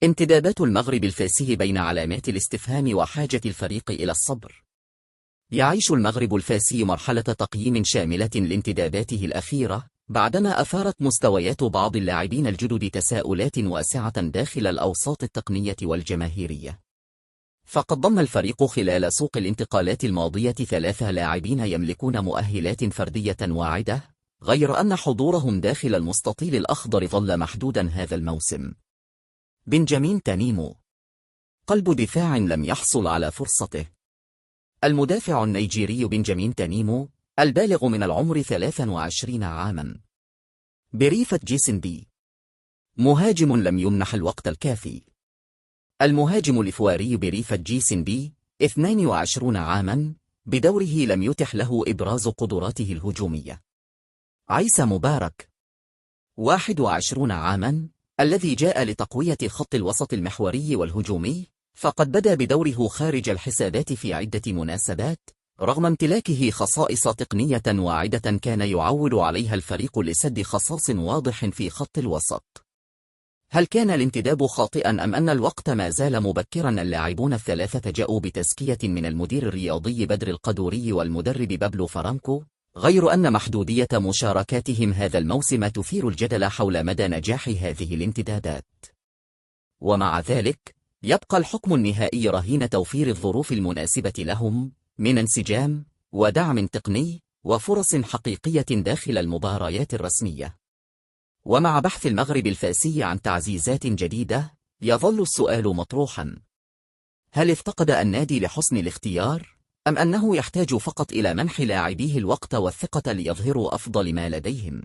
انتدابات المغرب الفاسي بين علامات الاستفهام وحاجة الفريق إلى الصبر. يعيش المغرب الفاسي مرحلة تقييم شاملة لانتداباته الأخيرة، بعدما أثارت مستويات بعض اللاعبين الجدد تساؤلات واسعة داخل الأوساط التقنية والجماهيرية. فقد ضم الفريق خلال سوق الانتقالات الماضية 3 لاعبين يملكون مؤهلات فردية واعدة، غير أن حضورهم داخل المستطيل الأخضر ظل محدودا هذا الموسم. بنجامين تانيمو، قلب دفاع لم يحصل على فرصته. المدافع النيجيري بنجامين تانيمو، البالغ من العمر 23 عاما، بريفة جيسن بي، مهاجم لم يمنح الوقت الكافي. المهاجم الإثيوبي بريفة جيسن بي، 22 عاما، بدوره لم يتح له إبراز قدراته الهجومية. عيسى مبارك، 21 عاما، الذي جاء لتقوية خط الوسط المحوري والهجومي، فقد بدأ بدوره خارج الحسابات في عدة مناسبات، رغم امتلاكه خصائص تقنية واعدة كان يعول عليها الفريق لسد خصاص واضح في خط الوسط. هل كان الانتداب خاطئا أم أن الوقت ما زال مبكرا؟ اللاعبون الثلاثة جاءوا بتزكية من المدير الرياضي بدر القدوري والمدرب بابلو فرانكو، غير أن محدودية مشاركاتهم هذا الموسم تثير الجدل حول مدى نجاح هذه الانتدابات. ومع ذلك، يبقى الحكم النهائي رهين توفير الظروف المناسبة لهم من انسجام ودعم تقني وفرص حقيقية داخل المباريات الرسمية. ومع بحث المغرب الفاسي عن تعزيزات جديدة، يظل السؤال مطروحا: هل افتقد النادي لحسن الاختيار، أم أنه يحتاج فقط إلى منح لاعبيه الوقت والثقة ليظهروا أفضل ما لديهم؟